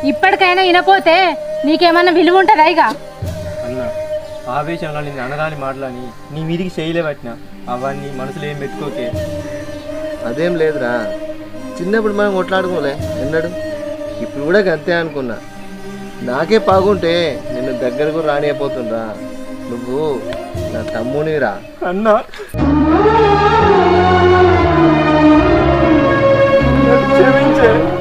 ఇప్పటికైనా వినపోతే నీకేమన్నా విలువ ఉంటుందా ఇక? అన్న ఆవేశంలో నేను అనరాని మాటలని నీ మీదికి చేయలే పట్టిన అవన్నీ మనసులో ఏం పెట్టుకోకే. అదేం లేదురా, చిన్నప్పుడు మనం కొట్లాడుకోలే ఎన్నడు, ఇప్పుడు కూడా అంతే అనుకున్నా. నాకే బాగుంటే నిన్ను దగ్గరకు రానియపోతుండ్రా. నువ్వు నా తమ్మునిరా అన్నా. క్షమించే.